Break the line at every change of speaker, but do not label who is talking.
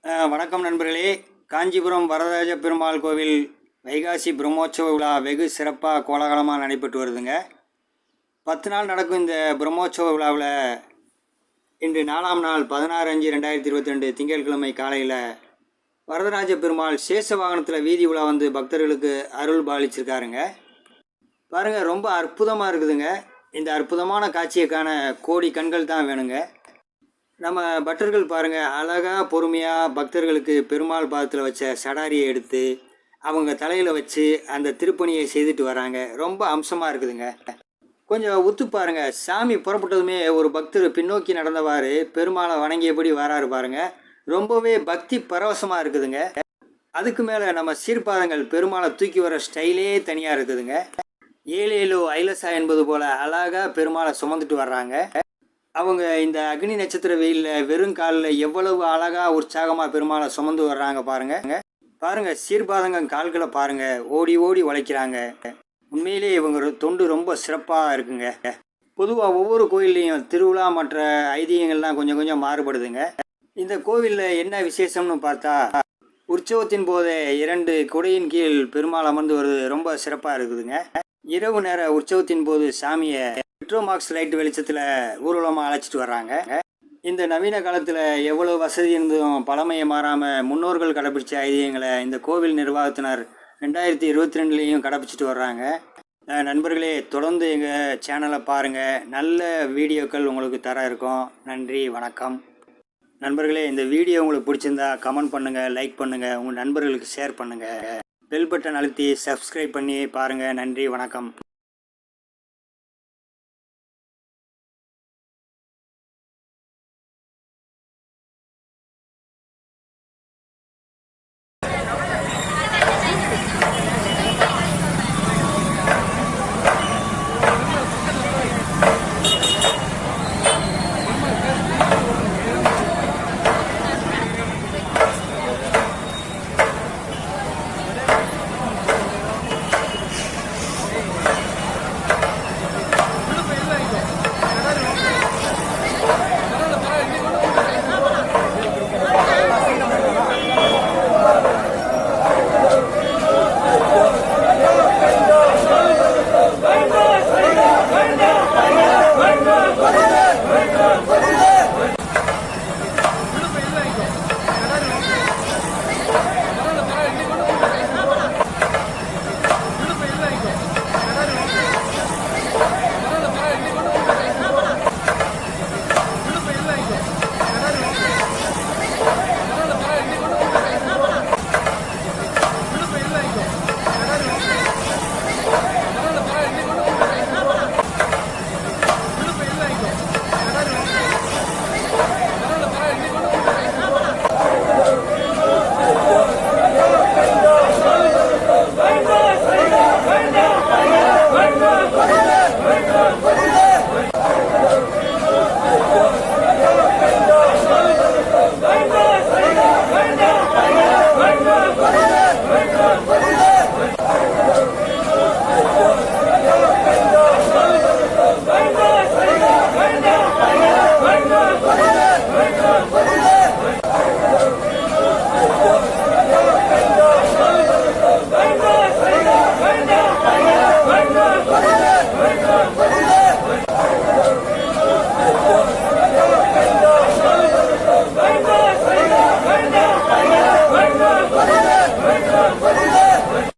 வணக்கம் நண்பர்களே. காஞ்சிபுரம் வரதராஜ பெருமாள் கோவில் வைகாசி பிரம்மோற்சவ விழா வெகு சிறப்பாக கோலாகலமாக நடைபெற்று வருதுங்க. 10 நாள் நடக்கும் இந்த பிரம்மோற்சவ விழாவில் இன்று 4ஆம் நாள் 16/5/2022 திங்கட்கிழமை காலையில் வரதராஜ பெருமாள் சேஷ வாகனத்தில் வீதி உலா வந்து பக்தர்களுக்கு அருள் பாலிச்சிருக்காருங்க. பாருங்கள், ரொம்ப அற்புதமாக இருக்குதுங்க. இந்த அற்புதமான காட்சியை காண கோடி கண்கள் தான் வேணுங்க. நம்ம பக்தர்கள் பாருங்கள், அழகாக பொறுமையாக பக்தர்களுக்கு பெருமாள் பாதத்தில் வச்ச சடாரியை எடுத்து அவங்க தலையில் வச்சு அந்த திருப்பணியை செய்துட்டு வராங்க. ரொம்ப அம்சமாக இருக்குதுங்க. கொஞ்சம் உத்து பாருங்கள், சாமி புறப்பட்டதுமே ஒரு பக்தர் பின்னோக்கி நடந்தவாறு பெருமாளை வணங்கியபடி வராரு பாருங்க. ரொம்பவே பக்தி பரவசமாக இருக்குதுங்க. அதுக்கு மேலே நம்ம சீர்பாதங்கள் பெருமாளை தூக்கி வர ஸ்டைலே தனியாக இருக்குதுங்க. ஏழேலோ ஐலசா என்பது போல் அழகாக பெருமாளை சுமந்துட்டு வர்றாங்க. அவங்க இந்த அக்னி நட்சத்திர வெயிலில் வெறும் காலில் எவ்வளவு அழகாக உற்சாகமாக பெருமாளை சுமந்து வர்றாங்க பாருங்கள். சீர்பாதங்க கால்களை பாருங்கள், ஓடி ஓடி உழைக்கிறாங்க. உண்மையிலே இவங்க தொண்டு ரொம்ப சிறப்பாக இருக்குங்க. பொதுவாக ஒவ்வொரு கோயில்லையும் திருவிழா மற்ற ஐதீகங்கள்லாம் கொஞ்சம் கொஞ்சம் மாறுபடுதுங்க. இந்த கோவிலில் என்ன விசேஷம்னு பார்த்தா, உற்சவத்தின் போதே 2 குடையின் கீழ் பெருமாள் அமர்ந்து வருது ரொம்ப சிறப்பாக இருக்குதுங்க. இரவு நேர உற்சவத்தின் போது சாமியை பெட்ரோமாக்ஸ் லைட் வெளிச்சத்தில் ஊர்வலமாக அழைச்சிட்டு வர்றாங்க. இந்த நவீன காலத்தில் எவ்வளோ வசதி இருந்தும் பழமையை மாறாமல் முன்னோர்கள் கடைப்பிடிச்ச ஐதீகங்களை இந்த கோவில் நிர்வாகத்தினர் 2022லேயும் கடைப்பிடிச்சிட்டு வர்றாங்க. நண்பர்களே, தொடர்ந்து எங்கள் சேனலை பாருங்கள். நல்ல வீடியோக்கள் உங்களுக்கு தர இருக்கும். நன்றி, வணக்கம். நண்பர்களே, இந்த வீடியோ உங்களுக்கு பிடிச்சிருந்தா கமெண்ட் பண்ணுங்கள், லைக் பண்ணுங்கள், உங்கள் நண்பர்களுக்கு ஷேர் பண்ணுங்கள். பெல் பட்டன் அழுத்தி சப்ஸ்கிரைப் பண்ணி பாருங்கள். நன்றி, வணக்கம்.